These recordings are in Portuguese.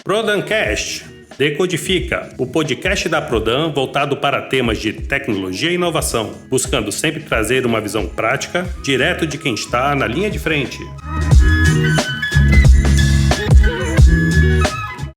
Prodancast, Decodifica, o podcast da Prodan voltado para temas de tecnologia e inovação, buscando sempre trazer uma visão prática, direto de quem está na linha de frente.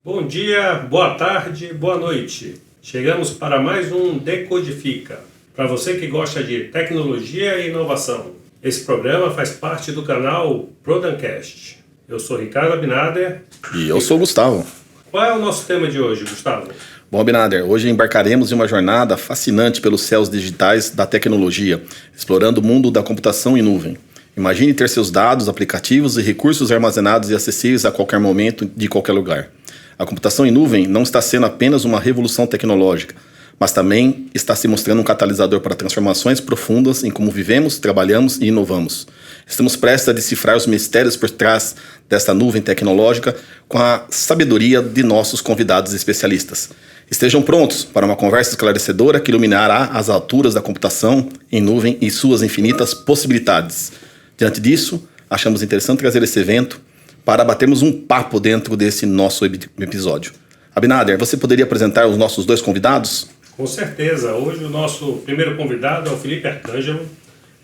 Bom dia, boa tarde, boa noite. Chegamos para mais um Decodifica, para você que gosta de tecnologia e inovação. Esse programa faz parte do canal Prodancast. Eu sou Ricardo Abinader. E eu sou o Gustavo. Qual é o nosso tema de hoje, Gustavo? Bom, Abinader, hoje embarcaremos em uma jornada fascinante pelos céus digitais da tecnologia, explorando o mundo da computação em nuvem. Imagine ter seus dados, aplicativos e recursos armazenados e acessíveis a qualquer momento, de qualquer lugar. A computação em nuvem não está sendo apenas uma revolução tecnológica, mas também está se mostrando um catalisador para transformações profundas em como vivemos, trabalhamos e inovamos. Estamos prestes a decifrar os mistérios por trás desta nuvem tecnológica com a sabedoria de nossos convidados especialistas. Estejam prontos para uma conversa esclarecedora que iluminará as alturas da computação em nuvem e suas infinitas possibilidades. Diante disso, achamos interessante trazer esse evento para batermos um papo dentro desse nosso episódio. Abinader, você poderia apresentar os nossos dois convidados? Com certeza. Hoje o nosso primeiro convidado é o Felipe Arcângelo.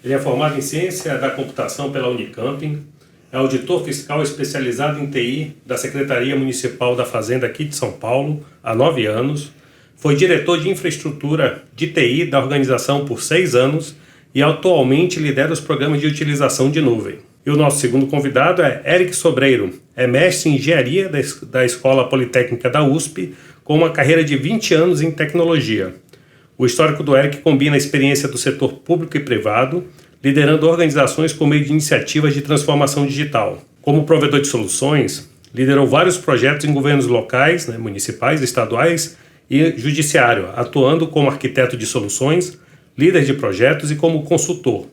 Ele é formado em Ciência da Computação pela Unicamp, é auditor fiscal especializado em TI da Secretaria Municipal da Fazenda aqui de São Paulo há 9 anos, foi diretor de infraestrutura de TI da organização por 6 anos e atualmente lidera os programas de utilização de nuvem. E o nosso segundo convidado é Eric Sobreiro, é mestre em engenharia da Escola Politécnica da USP, com uma carreira de 20 anos em tecnologia. O histórico do Eric combina a experiência do setor público e privado, liderando organizações por meio de iniciativas de transformação digital. Como provedor de soluções, liderou vários projetos em governos locais, municipais, estaduais e judiciário, atuando como arquiteto de soluções, líder de projetos e como consultor.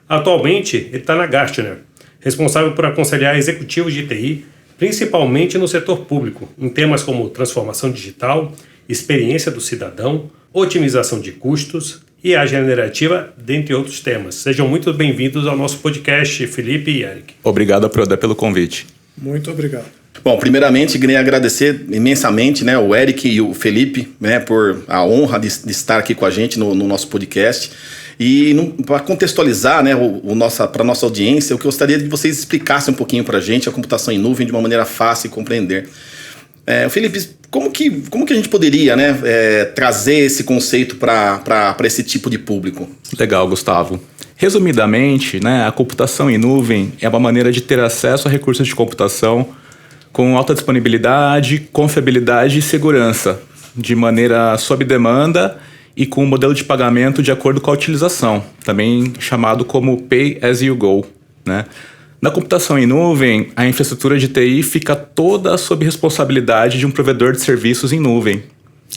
Atualmente, ele está na Gartner, responsável por aconselhar executivos de TI, principalmente no setor público, em temas como transformação digital, experiência do cidadão, otimização de custos e a generativa, dentre outros temas. Sejam muito bem-vindos ao nosso podcast, Felipe e Eric. Obrigado, Prodan, pelo convite. Muito obrigado. Bom, primeiramente, queria agradecer imensamente, o Eric e o Felipe, por a honra de estar aqui com a gente no nosso podcast. E para contextualizar, para a nossa audiência, eu gostaria de vocês explicassem um pouquinho para a gente a computação em nuvem de uma maneira fácil de compreender. Felipe, como que a gente poderia trazer esse conceito para esse tipo de público? Legal, Gustavo. Resumidamente, a computação em nuvem é uma maneira de ter acesso a recursos de computação com alta disponibilidade, confiabilidade e segurança, de maneira sob demanda e com um modelo de pagamento de acordo com a utilização, também chamado como Pay as you go. Na computação em nuvem, a infraestrutura de TI fica toda sob responsabilidade de um provedor de serviços em nuvem.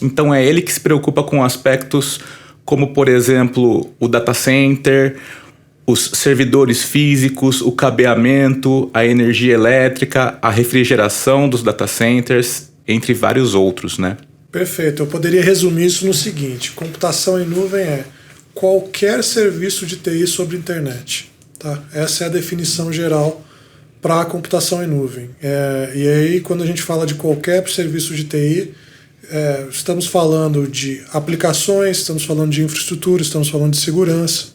Então é ele que se preocupa com aspectos como, por exemplo, o data center, os servidores físicos, o cabeamento, a energia elétrica, a refrigeração dos data centers, entre vários outros, Perfeito. Eu poderia resumir isso no seguinte: computação em nuvem é qualquer serviço de TI sobre internet. Tá? Essa é a definição geral para a computação em nuvem. E aí, quando a gente fala de qualquer serviço de TI, estamos falando de aplicações, estamos falando de infraestrutura, estamos falando de segurança,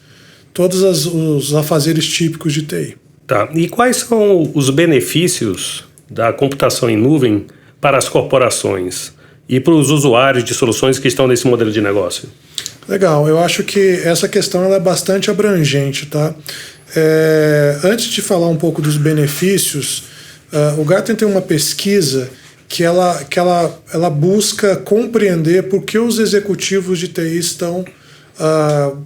todos os afazeres típicos de TI. Tá. E quais são os benefícios da computação em nuvem para as corporações e para os usuários de soluções que estão nesse modelo de negócio? Legal, eu acho que essa questão ela é bastante abrangente, tá? Antes de falar um pouco dos benefícios, o Gartner tem uma pesquisa que ela busca compreender por que os executivos de TI estão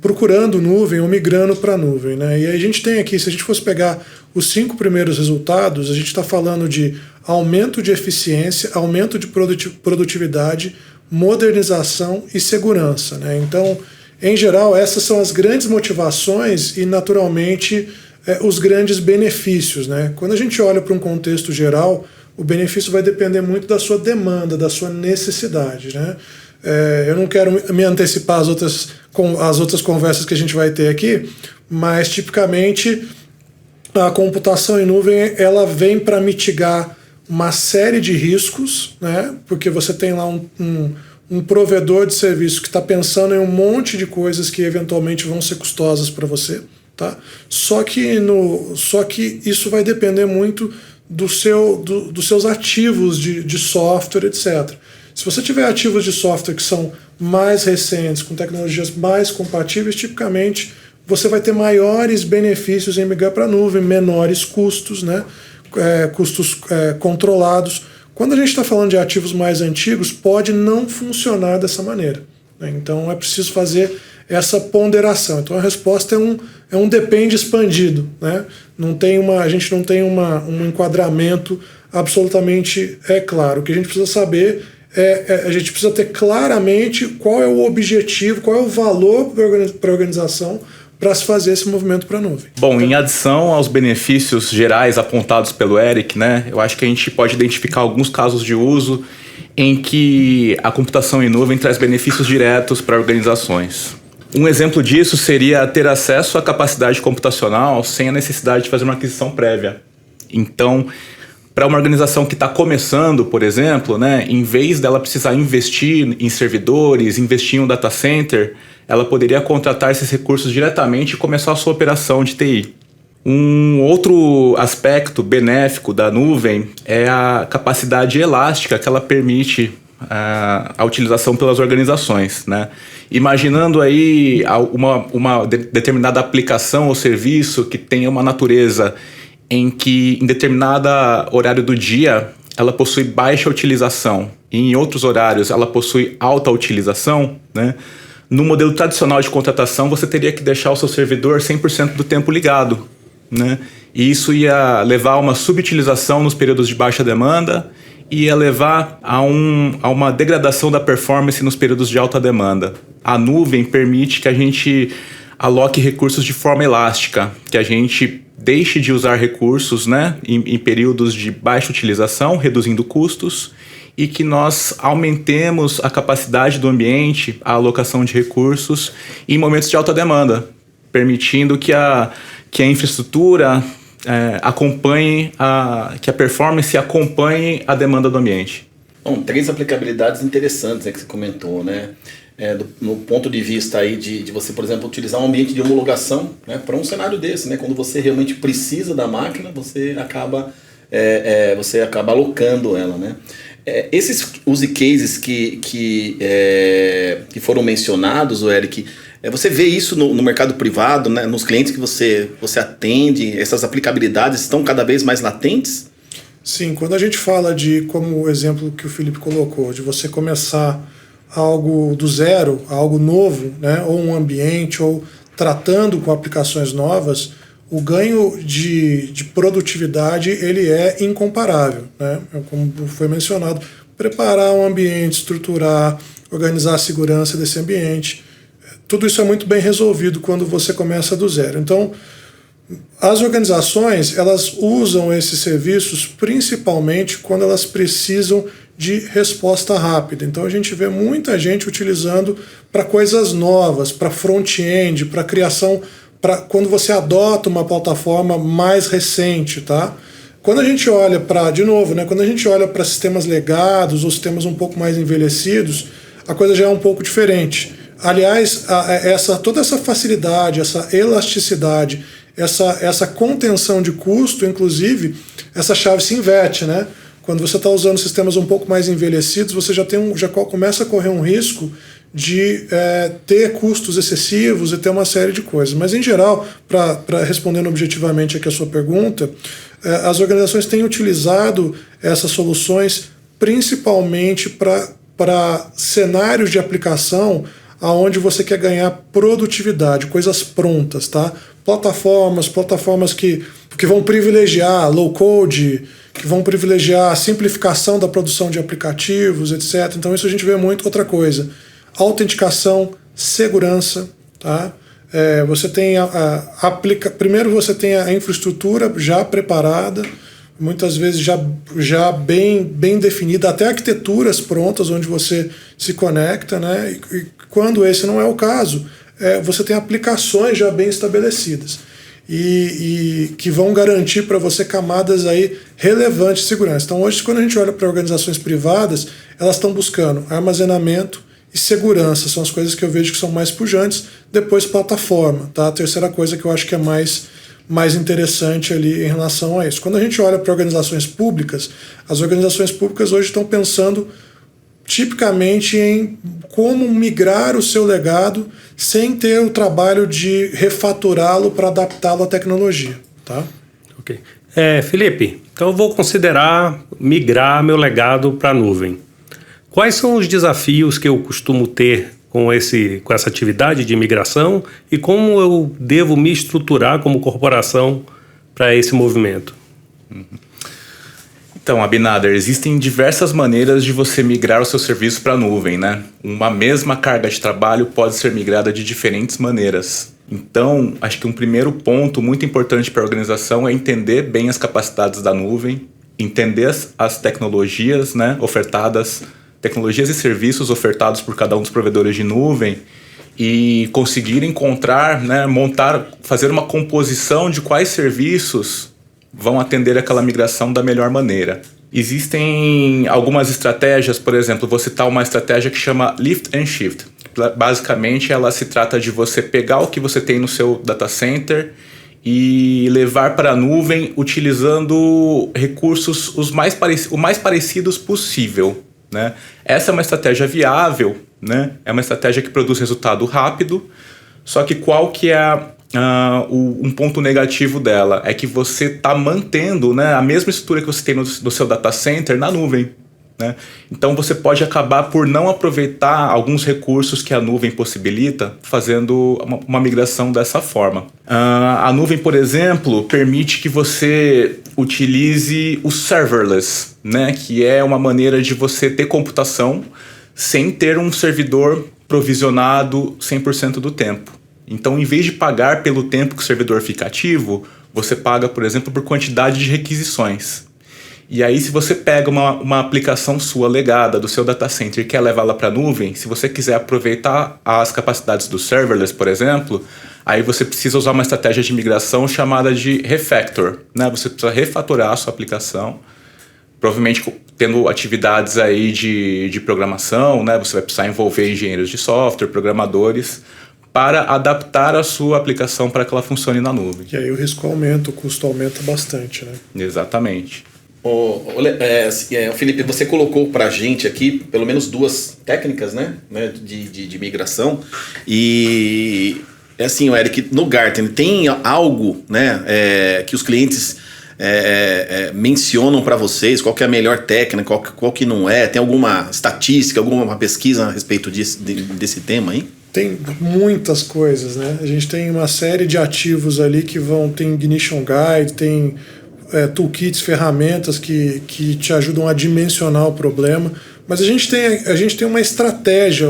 procurando nuvem ou migrando para a nuvem. E aí a gente tem aqui, se a gente fosse pegar os 5 primeiros resultados, a gente está falando de aumento de eficiência, aumento de produtividade, modernização e segurança. Então, em geral, essas são as grandes motivações e, naturalmente, os grandes benefícios. Quando a gente olha para um contexto geral, o benefício vai depender muito da sua demanda, da sua necessidade. Eu não quero me antecipar às outras conversas que a gente vai ter aqui, mas, tipicamente, a computação em nuvem ela vem para mitigar uma série de riscos, né? Porque você tem lá um provedor de serviço que está pensando em um monte de coisas que eventualmente vão ser custosas para você. Tá? Só que isso vai depender muito dos seus ativos de software, etc. Se você tiver ativos de software que são mais recentes, com tecnologias mais compatíveis, tipicamente você vai ter maiores benefícios em migrar para a nuvem, menores custos, né? Custos controlados. Quando a gente está falando de ativos mais antigos, pode não funcionar dessa maneira, né? Então é preciso fazer essa ponderação. Então a resposta é um depende expandido, né? A gente não tem um enquadramento absolutamente claro. O que a gente precisa saber a gente precisa ter claramente qual é o objetivo, qual é o valor para a organização para se fazer esse movimento para a nuvem. Bom, em adição aos benefícios gerais apontados pelo Eric, né, eu acho que a gente pode identificar alguns casos de uso em que a computação em nuvem traz benefícios diretos para organizações. Um exemplo disso seria ter acesso à capacidade computacional sem a necessidade de fazer uma aquisição prévia. Então, para uma organização que está começando, por exemplo, né, em vez dela precisar investir em servidores, investir em um data center, ela poderia contratar esses recursos diretamente e começar a sua operação de TI. Um outro aspecto benéfico da nuvem é a capacidade elástica que ela permite a utilização pelas organizações, né? Imaginando aí uma determinada aplicação ou serviço que tenha uma natureza em que em determinado horário do dia ela possui baixa utilização e em outros horários ela possui alta utilização, né? No modelo tradicional de contratação você teria que deixar o seu servidor 100% do tempo ligado, né? E isso ia levar a uma subutilização nos períodos de baixa demanda e ia levar a uma degradação da performance nos períodos de alta demanda. A nuvem permite que a gente aloque recursos de forma elástica, que a gente deixe de usar recursos, né, em períodos de baixa utilização, reduzindo custos, e que nós aumentemos a capacidade do ambiente, a alocação de recursos em momentos de alta demanda, permitindo que a infraestrutura que a performance acompanhe a demanda do ambiente. Bom, 3 aplicabilidades interessantes que você comentou, né? No ponto de vista aí de você, por exemplo, utilizar um ambiente de homologação, né, para um cenário desse, né? Quando você realmente precisa da máquina, você acaba alocando ela, né? Esses use cases que foram mencionados, o Eric, você vê isso no mercado privado, né? Nos clientes que você atende, essas aplicabilidades estão cada vez mais latentes? Sim, quando a gente fala como o exemplo que o Felipe colocou, de você começar algo do zero, algo novo, né? Ou um ambiente, ou tratando com aplicações novas, o ganho de produtividade ele é incomparável, né? Como foi mencionado, preparar um ambiente, estruturar, organizar a segurança desse ambiente, tudo isso é muito bem resolvido quando você começa do zero. Então, as organizações elas usam esses serviços principalmente quando elas precisam de resposta rápida. Então a gente vê muita gente utilizando para coisas novas, para front-end, para criação, para quando você adota uma plataforma mais recente, tá? Quando a gente olha quando a gente olha para sistemas legados ou sistemas um pouco mais envelhecidos, a coisa já é um pouco diferente. Aliás, toda essa facilidade, essa elasticidade, essa contenção de custo, inclusive, essa chave se inverte, né? Quando você está usando sistemas um pouco mais envelhecidos, você já começa a correr um risco de ter custos excessivos e ter uma série de coisas. Mas, em geral, para respondendo objetivamente aqui a sua pergunta, as organizações têm utilizado essas soluções principalmente para cenários de aplicação aonde você quer ganhar produtividade, coisas prontas, tá? Plataformas que vão privilegiar low code, que vão privilegiar a simplificação da produção de aplicativos, etc. Então isso a gente vê muito. Outra coisa, autenticação, segurança, tá? Você tem primeiro você tem a infraestrutura já preparada, muitas vezes já bem definida, até arquiteturas prontas onde você se conecta, né? E quando esse não é o caso, você tem aplicações já bem estabelecidas. e que vão garantir para você camadas aí relevantes de segurança. Então hoje, quando a gente olha para organizações privadas, elas estão buscando armazenamento e segurança, são as coisas que eu vejo que são mais pujantes. Depois plataforma, tá? A terceira coisa que eu acho que é mais interessante ali em relação a isso. Quando a gente olha para organizações públicas, as organizações públicas hoje estão pensando tipicamente em como migrar o seu legado sem ter o trabalho de refatorá-lo para adaptá-lo à tecnologia, tá? Ok. Felipe, então eu vou considerar migrar meu legado para a nuvem. Quais são os desafios que eu costumo ter com essa atividade de migração e como eu devo me estruturar como corporação para esse movimento? Então, Abinader, existem diversas maneiras de você migrar o seu serviço para a nuvem, né? Uma mesma carga de trabalho pode ser migrada de diferentes maneiras. Então, acho que um primeiro ponto muito importante para a organização é entender bem as capacidades da nuvem, entender as tecnologias, né, ofertadas, tecnologias e serviços ofertados por cada um dos provedores de nuvem e conseguir encontrar, né, fazer uma composição de quais serviços vão atender aquela migração da melhor maneira. Existem algumas estratégias, por exemplo, vou citar uma estratégia que chama Lift and Shift. Basicamente, ela se trata de você pegar o que você tem no seu data center e levar para a nuvem utilizando recursos o mais parecidos possível, né? Essa é uma estratégia viável, né? É uma estratégia que produz resultado rápido, só que qual que é um ponto negativo dela? É que você está mantendo, né, a mesma estrutura que você tem no seu data center na nuvem, né? Então você pode acabar por não aproveitar alguns recursos que a nuvem possibilita fazendo uma migração dessa forma. A nuvem, por exemplo, permite que você utilize o serverless, né, que é uma maneira de você ter computação sem ter um servidor provisionado 100% do tempo. Então, em vez de pagar pelo tempo que o servidor fica ativo, você paga, por exemplo, por quantidade de requisições. E aí, se você pega uma aplicação sua legada do seu data center e quer levá-la para a nuvem, se você quiser aproveitar as capacidades do serverless, por exemplo, aí você precisa usar uma estratégia de migração chamada de refactor, né? Você precisa refatorar a sua aplicação, provavelmente tendo atividades aí de programação, né? Você vai precisar envolver engenheiros de software, programadores, para adaptar a sua aplicação para que ela funcione na nuvem. E aí o risco aumenta, o custo aumenta bastante, né? Exatamente. Felipe, você colocou para a gente aqui pelo menos duas técnicas, né, de migração. E assim, o Eric, no Gartner tem algo, né, que os clientes mencionam para vocês? Qual que é a melhor técnica, qual que não é? Tem alguma estatística, alguma pesquisa a respeito desse tema aí? Tem muitas coisas, né? A gente tem uma série de ativos ali que tem Ignition Guide, tem toolkits, ferramentas que te ajudam a dimensionar o problema. Mas a gente tem uma estratégia,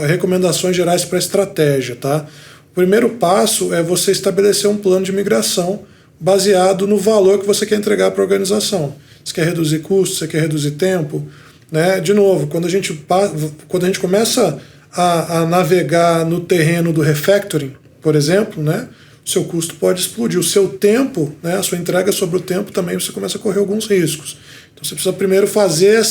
recomendações gerais para estratégia, tá? O primeiro passo é você estabelecer um plano de migração baseado no valor que você quer entregar para a organização. Você quer reduzir custos, você quer reduzir tempo, né? De novo, quando a gente começa a navegar no terreno do refactoring, por exemplo, né, o seu custo pode explodir. O seu tempo, né, a sua entrega sobre o tempo também você começa a correr alguns riscos. Então você precisa primeiro fazer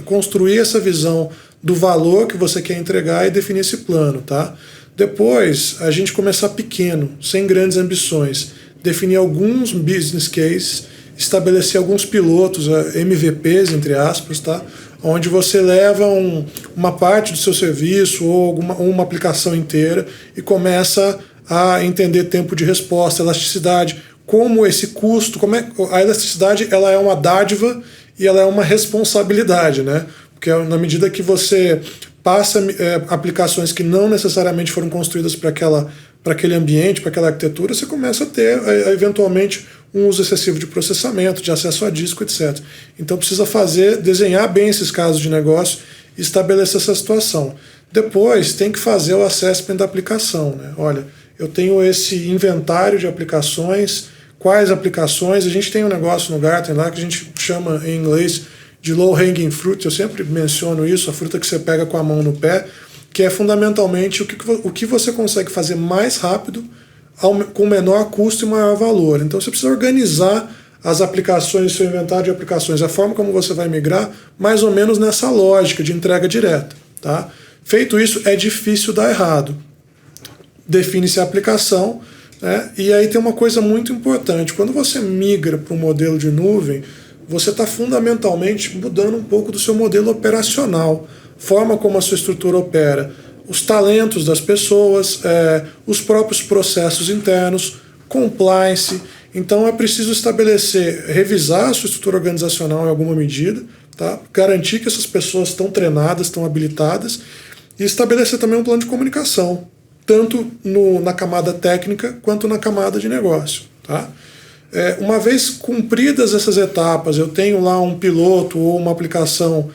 construir essa visão do valor que você quer entregar e definir esse plano, tá? Depois, a gente começar pequeno, sem grandes ambições, definir alguns business cases, estabelecer alguns pilotos, MVPs, entre aspas, tá? Onde você leva uma parte do seu serviço ou uma aplicação inteira e começa a entender tempo de resposta, elasticidade, como esse custo, a elasticidade ela é uma dádiva e ela é uma responsabilidade, né? Porque na medida que você passa aplicações que não necessariamente foram construídas para aquele ambiente, para aquela arquitetura, você começa a ter, eventualmente, um uso excessivo de processamento, de acesso a disco, etc. Então precisa desenhar bem esses casos de negócio e estabelecer essa situação. Depois tem que fazer o assessment da aplicação, né? Olha, eu tenho esse inventário de aplicações, quais aplicações, a gente tem um negócio no Gartner lá que a gente chama em inglês de low hanging fruit, eu sempre menciono isso, a fruta que você pega com a mão no pé, que é fundamentalmente o que você consegue fazer mais rápido, com menor custo e maior valor. Então você precisa organizar as aplicações, seu inventário de aplicações, a forma como você vai migrar, mais ou menos nessa lógica de entrega direta. Tá? Feito isso, é difícil dar errado. Define-se a aplicação, né? E aí tem uma coisa muito importante. Quando você migra para um modelo de nuvem, você está fundamentalmente mudando um pouco do seu modelo operacional, forma como a sua estrutura opera, os talentos das pessoas, os próprios processos internos, compliance. Então é preciso estabelecer, revisar a sua estrutura organizacional em alguma medida, tá? Garantir que essas pessoas estão treinadas, estão habilitadas, e estabelecer também um plano de comunicação, tanto na camada técnica quanto na camada de negócio. Tá? Uma vez cumpridas essas etapas, eu tenho lá um piloto ou uma aplicação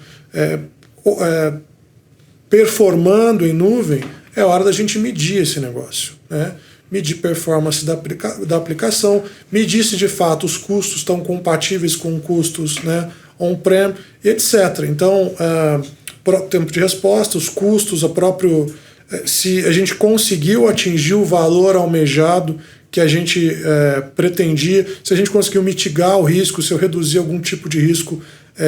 performando em nuvem, é hora da gente medir esse negócio, né? Medir performance da aplicação, medir se de fato os custos estão compatíveis com custos, né, on-prem, e etc. Então, tempo de resposta, os custos, se a gente conseguiu atingir o valor almejado que a gente pretendia, se a gente conseguiu mitigar o risco, se eu reduzir algum tipo de risco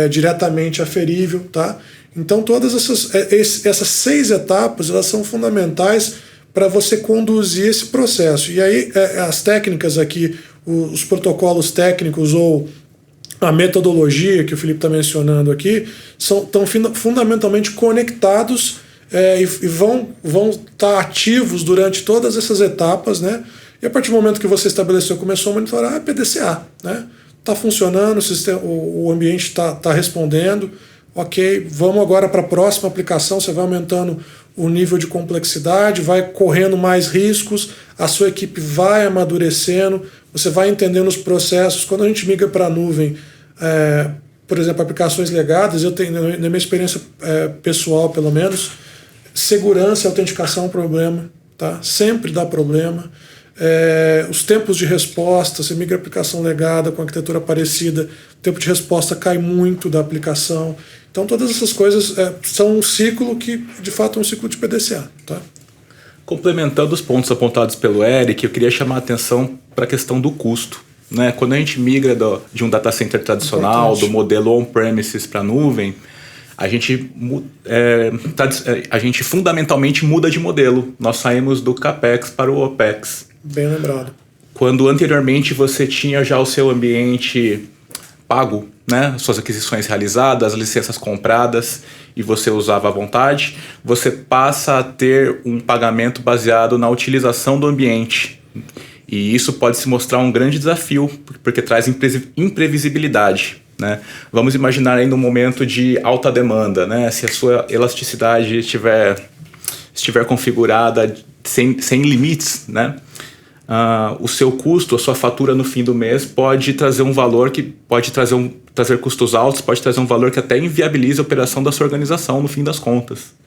diretamente aferível. Tá? Então todas essas 6 etapas, elas são fundamentais para você conduzir esse processo. E aí as técnicas aqui, os protocolos técnicos ou a metodologia que o Felipe está mencionando aqui, estão fundamentalmente conectados e vão estar ativos durante todas essas etapas, né? E a partir do momento que você estabeleceu, começou a monitorar, é PDCA, né? Está funcionando, o ambiente está respondendo, ok, vamos agora para a próxima aplicação, você vai aumentando o nível de complexidade, vai correndo mais riscos, a sua equipe vai amadurecendo, você vai entendendo os processos. Quando a gente migra para a nuvem, por exemplo, aplicações legadas, eu tenho, na minha experiência pessoal pelo menos, segurança e autenticação é um problema, tá? Sempre dá problema. Os tempos de resposta, você migra a aplicação legada com arquitetura parecida, o tempo de resposta cai muito da aplicação. Então todas essas coisas são um ciclo que de fato é um ciclo de PDCA. Tá? Complementando os pontos apontados pelo Eric, eu queria chamar a atenção para a questão do custo. Né? Quando a gente migra de um data center tradicional, do modelo on-premises para a nuvem, a gente fundamentalmente muda de modelo. Nós saímos do CAPEX para o OPEX. Bem lembrado. Quando anteriormente você tinha já o seu ambiente pago, né? Suas aquisições realizadas, as licenças compradas e você usava à vontade, você passa a ter um pagamento baseado na utilização do ambiente. E isso pode se mostrar um grande desafio, porque traz imprevisibilidade. Né? Vamos imaginar aí num momento de alta demanda, né? Se a sua elasticidade estiver configurada sem limites, né? O seu custo, a sua fatura no fim do mês pode trazer um valor que pode trazer custos altos, pode trazer um valor que até inviabiliza a operação da sua organização no fim das contas.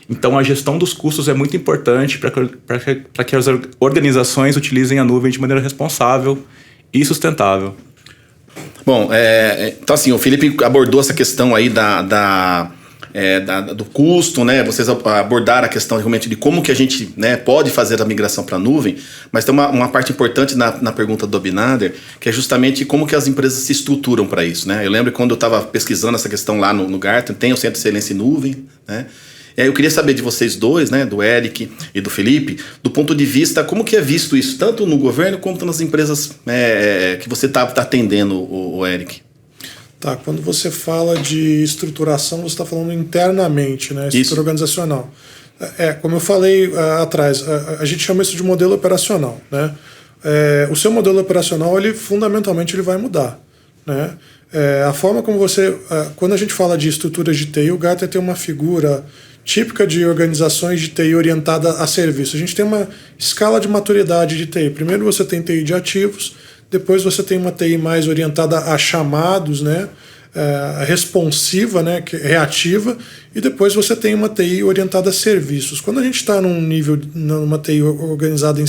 Então a gestão dos custos é muito importante para que as organizações utilizem a nuvem de maneira responsável e sustentável. Bom, então assim, o Felipe abordou essa questão aí do custo, né? Vocês abordaram a questão realmente de como que a gente, né, pode fazer a migração para a nuvem, mas tem uma parte importante na pergunta do Abinader, que é justamente como que as empresas se estruturam para isso, né? Eu lembro quando eu estava pesquisando essa questão lá no Gartner, tem o Centro de Excelência em Nuvem, né? E aí eu queria saber de vocês dois, né, do Eric e do Felipe, do ponto de vista, como que é visto isso, tanto no governo quanto nas empresas que você está atendendo, o Eric? Tá, quando você fala de estruturação, você está falando internamente, né, estrutura organizacional. Como eu falei atrás, a gente chama isso de modelo operacional, né? O seu modelo operacional, fundamentalmente, ele vai mudar, né? A forma como quando a gente fala de estruturas de TI, o Gartner tem uma figura típica de organizações de TI orientada a serviço. A gente tem uma escala de maturidade de TI. Primeiro você tem TI de ativos, depois você tem uma TI mais orientada a chamados, né, responsiva, né, reativa, e depois você tem uma TI orientada a serviços. Quando a gente está numa TI organizada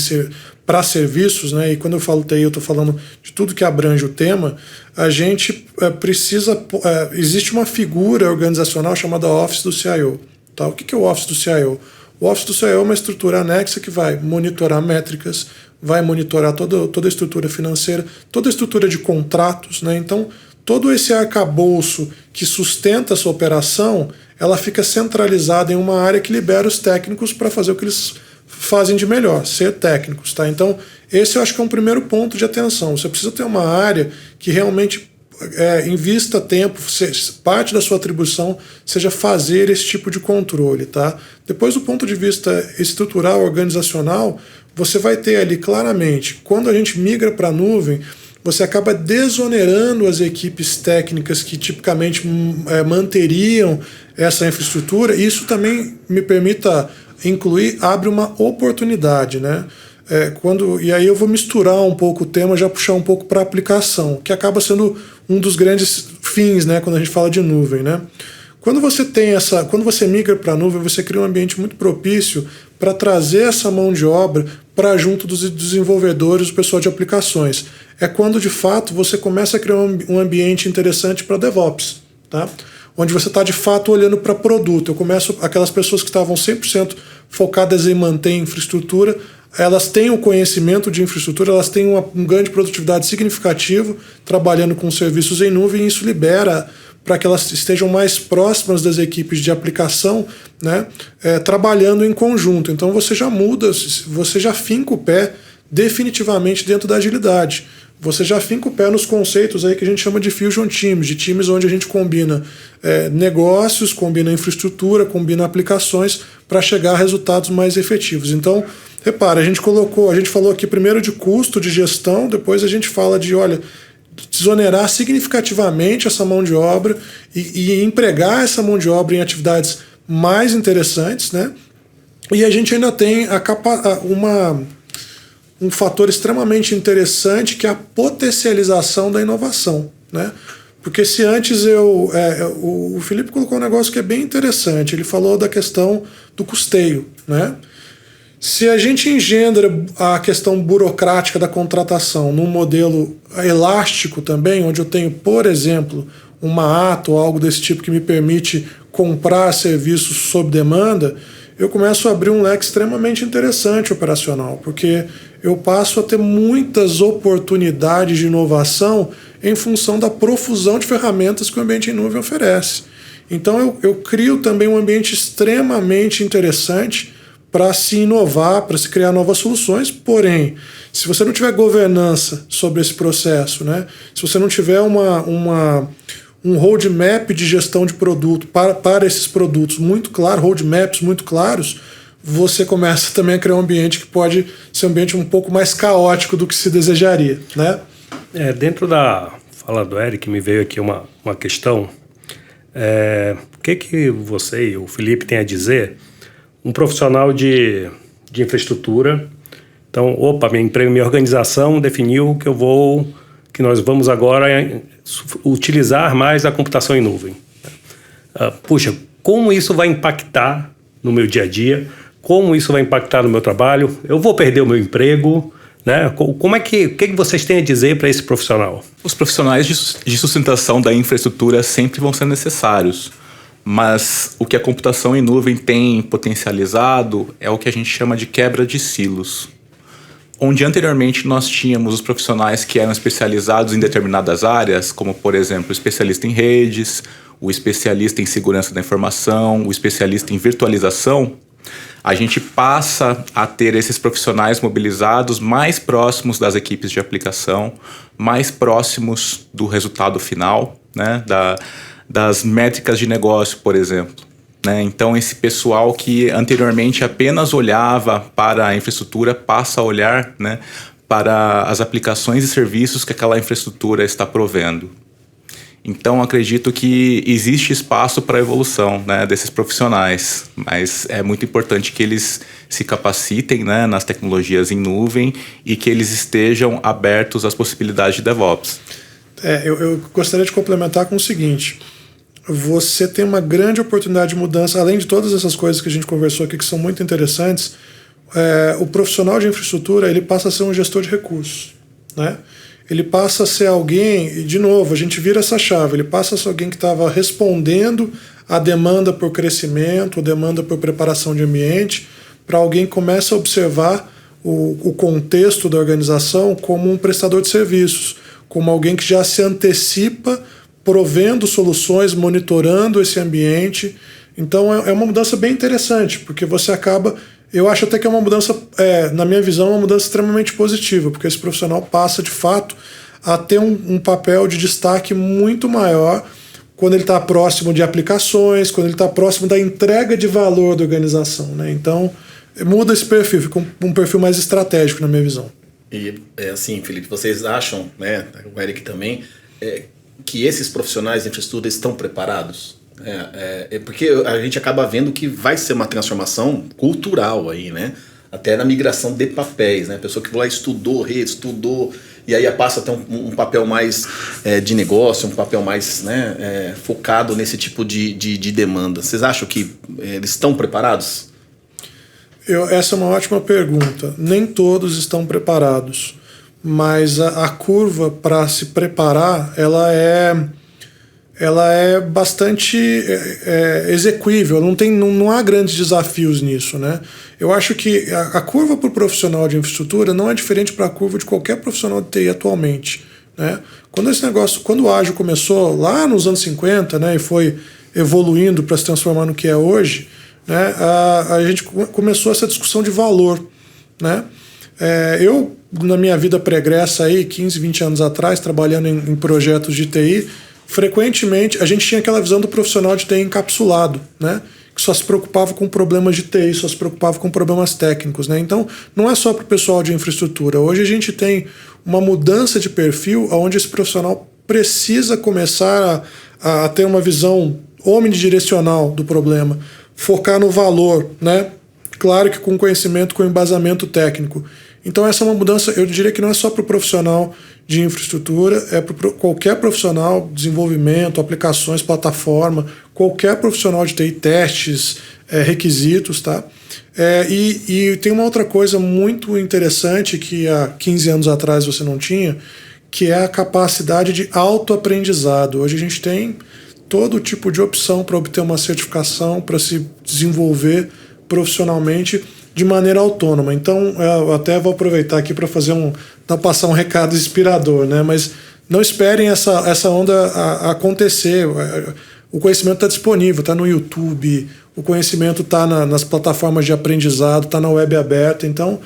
para serviços, né, e quando eu falo TI eu estou falando de tudo que abrange o tema, a gente existe uma figura organizacional chamada Office do CIO. Tá? O que é o Office do CIO? O Office do CIO é uma estrutura anexa que vai monitorar métricas, vai monitorar toda a estrutura financeira, toda a estrutura de contratos, né? Então, todo esse arcabouço que sustenta essa operação, ela fica centralizada em uma área que libera os técnicos para fazer o que eles fazem de melhor, ser técnicos, tá? Então, esse eu acho que é um primeiro ponto de atenção. Você precisa ter uma área que realmente invista tempo, parte da sua atribuição seja fazer esse tipo de controle, tá? Depois, do ponto de vista estrutural, organizacional, você vai ter ali claramente, quando a gente migra para a nuvem, você acaba desonerando as equipes técnicas que tipicamente manteriam essa infraestrutura, e isso também me permita incluir, abre uma oportunidade, né? E aí eu vou misturar um pouco o tema, já puxar um pouco para a aplicação, que acaba sendo um dos grandes fins, né, quando a gente fala de nuvem, né? Quando você migra para a nuvem, você cria um ambiente muito propício para trazer essa mão de obra para junto dos desenvolvedores, do pessoal de aplicações. É quando, de fato, você começa a criar um ambiente interessante para DevOps, tá? Onde você está, de fato, olhando para produto. Aquelas pessoas que estavam 100% focadas em manter infraestrutura, elas têm o conhecimento de infraestrutura, elas têm um ganho de produtividade significativo trabalhando com serviços em nuvem, e isso libera para que elas estejam mais próximas das equipes de aplicação, né, trabalhando em conjunto. Então você já muda, você já finca o pé definitivamente dentro da agilidade. Você já finca o pé nos conceitos aí que a gente chama de fusion teams, de times onde a gente combina negócios, combina infraestrutura, combina aplicações para chegar a resultados mais efetivos. Então, repara, a gente falou aqui primeiro de custo, de gestão, depois a gente fala de, desonerar significativamente essa mão de obra e empregar essa mão de obra em atividades mais interessantes, né? E a gente ainda tem um fator extremamente interessante, que é a potencialização da inovação, né? Porque se antes o Felipe colocou um negócio que é bem interessante, ele falou da questão do custeio, né? Se a gente engendra a questão burocrática da contratação num modelo elástico também, onde eu tenho, por exemplo, uma ata ou algo desse tipo que me permite comprar serviços sob demanda, eu começo a abrir um leque extremamente interessante operacional, porque eu passo a ter muitas oportunidades de inovação em função da profusão de ferramentas que o ambiente em nuvem oferece. Então eu crio também um ambiente extremamente interessante para se inovar, para se criar novas soluções. Porém, se você não tiver governança sobre esse processo, né, se você não tiver um roadmap de gestão de produto para esses produtos muito claro, roadmaps muito claros, você começa também a criar um ambiente que pode ser um ambiente um pouco mais caótico do que se desejaria, né? Dentro da fala do Eric, me veio aqui uma questão. O que você e o Felipe têm a dizer? Um profissional de infraestrutura, então, minha organização definiu que nós vamos agora utilizar mais a computação em nuvem. Como isso vai impactar no meu dia a dia? Como isso vai impactar no meu trabalho? Eu vou perder o meu emprego, né? O que vocês têm a dizer para esse profissional? Os profissionais de sustentação da infraestrutura sempre vão ser necessários, mas o que a computação em nuvem tem potencializado é o que a gente chama de quebra de silos. Onde anteriormente nós tínhamos os profissionais que eram especializados em determinadas áreas, como, por exemplo, o especialista em redes, o especialista em segurança da informação, o especialista em virtualização, a gente passa a ter esses profissionais mobilizados mais próximos das equipes de aplicação, mais próximos do resultado final, né, das métricas de negócio, por exemplo. Então, esse pessoal que anteriormente apenas olhava para a infraestrutura passa a olhar, né, para as aplicações e serviços que aquela infraestrutura está provendo. Então, acredito que existe espaço para a evolução, né, desses profissionais, mas é muito importante que eles se capacitem, né, nas tecnologias em nuvem e que eles estejam abertos às possibilidades de DevOps. Eu gostaria de complementar com o seguinte: você tem uma grande oportunidade de mudança, além de todas essas coisas que a gente conversou aqui que são muito interessantes. O profissional de infraestrutura, ele passa a ser um gestor de recursos, né? Ele passa a ser alguém, e de novo, a gente vira essa chave, ele passa a ser alguém que estava respondendo à demanda por crescimento, a demanda por preparação de ambiente, para alguém que começa a observar o contexto da organização como um prestador de serviços, como alguém que já se antecipa provendo soluções, monitorando esse ambiente. Então é uma mudança bem interessante, porque você acaba... Eu acho até que é uma mudança, na minha visão, uma mudança extremamente positiva, porque esse profissional passa, de fato, a ter um papel de destaque muito maior quando ele está próximo de aplicações, quando ele está próximo da entrega de valor da organização, né? Então, muda esse perfil, fica um perfil mais estratégico, na minha visão. E, assim, Felipe, vocês acham, né, o Eric também, que esses profissionais de infraestrutura estão preparados? Porque a gente acaba vendo que vai ser uma transformação cultural aí, né? Até na migração de papéis, né? A pessoa que vai lá estudou, reestudou, e aí passa a ter um papel mais de negócio, um papel mais, né, focado nesse tipo de demanda. Vocês acham que eles estão preparados? Essa é uma ótima pergunta. Nem todos estão preparados, mas a curva para se preparar, ela é bastante execuível, não há grandes desafios nisso, né? Eu acho que a curva para o profissional de infraestrutura não é diferente para a curva de qualquer profissional de TI atualmente, né? Quando o ágil começou lá nos anos 50, né, e foi evoluindo para se transformar no que é hoje, né, a gente começou essa discussão de valor, né? Eu, na minha vida pregressa aí, 15, 20 anos atrás, trabalhando em projetos de TI, frequentemente a gente tinha aquela visão do profissional de TI encapsulado, né? Que só se preocupava com problemas de TI, só se preocupava com problemas técnicos, né? Então, não é só para o pessoal de infraestrutura. Hoje a gente tem uma mudança de perfil onde esse profissional precisa começar a ter uma visão omnidirecional do problema, focar no valor, né? Claro que com conhecimento, com embasamento técnico. Então essa é uma mudança, eu diria que não é só para o profissional de infraestrutura, é para qualquer profissional, desenvolvimento, aplicações, plataforma, qualquer profissional de TI, testes, requisitos, tá? E tem uma outra coisa muito interessante que há 15 anos atrás você não tinha, que é a capacidade de autoaprendizado. Hoje a gente tem todo tipo de opção para obter uma certificação, para se desenvolver profissionalmente de maneira autônoma. Então, eu até vou aproveitar aqui para passar um recado inspirador, né? Mas não esperem essa onda acontecer. O conhecimento está disponível, está no YouTube, o conhecimento está nas plataformas de aprendizado, está na web aberta. Então,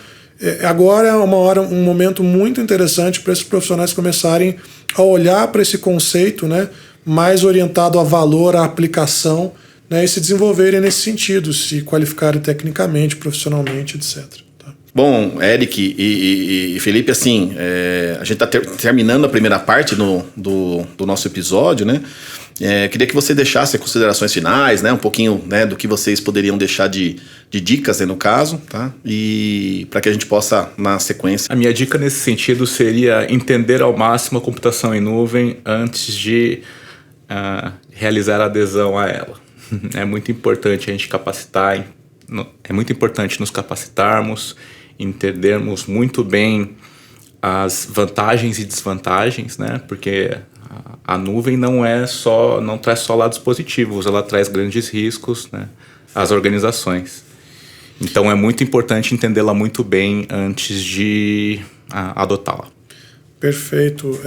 agora é um momento muito interessante para esses profissionais começarem a olhar para esse conceito, né, mais orientado a valor, a aplicação, né, e se desenvolverem nesse sentido, se qualificarem tecnicamente, profissionalmente, etc. Tá? Bom, Eric e Felipe, assim, a gente está terminando a primeira parte do nosso episódio, né? Queria que você deixasse considerações finais, né, um pouquinho, né, do que vocês poderiam deixar de dicas, né, no caso, tá? E para que a gente possa, na sequência... A minha dica nesse sentido seria entender ao máximo a computação em nuvem antes de realizar a adesão a ela. É muito importante a gente capacitar, é muito importante nos capacitarmos, entendermos muito bem as vantagens e desvantagens, né? Porque a nuvem não traz só lados positivos, ela traz grandes riscos, né, às organizações. Então é muito importante entendê-la muito bem antes de adotá-la. Perfeito.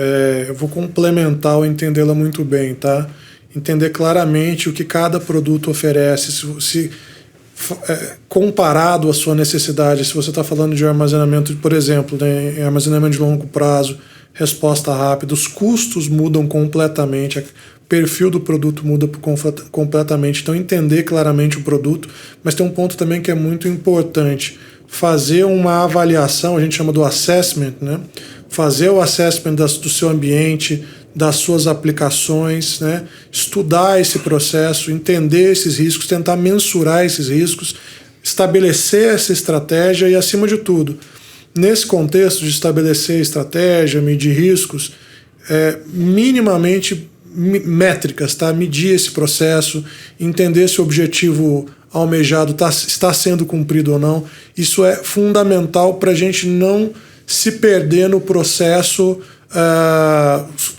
Eu vou complementar o entendê-la muito bem, tá? Entender claramente o que cada produto oferece, se comparado à sua necessidade. Se você está falando de armazenamento, por exemplo, né, em armazenamento de longo prazo, resposta rápida, os custos mudam completamente, o perfil do produto muda completamente. Então, entender claramente o produto, mas tem um ponto também que é muito importante: fazer uma avaliação, a gente chama do assessment, né? Fazer o assessment do seu ambiente, das suas aplicações, né? Estudar esse processo, entender esses riscos, tentar mensurar esses riscos, estabelecer essa estratégia e, acima de tudo, nesse contexto de estabelecer estratégia, medir riscos, minimamente métricas, tá? Medir esse processo, entender se o objetivo almejado está sendo cumprido ou não. Isso é fundamental para a gente não se perder no processo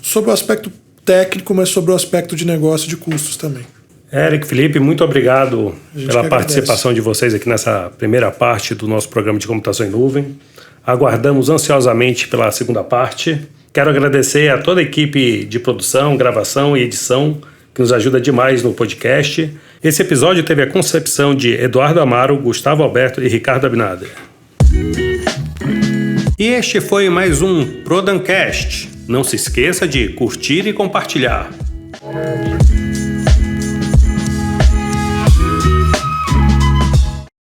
sobre o aspecto técnico, mas sobre o aspecto de negócio e de custos também. Eric, Felipe, muito obrigado pela participação agradece. de vocês aqui nessa primeira parte do nosso programa de computação em nuvem. Aguardamos ansiosamente pela segunda parte. Quero agradecer a toda a equipe de produção, gravação e edição que nos ajuda demais no podcast. Esse episódio teve a concepção de Eduardo Amaro, Gustavo Alberto e Ricardo Abinader. E este foi mais um Prodancast. Não se esqueça de curtir e compartilhar.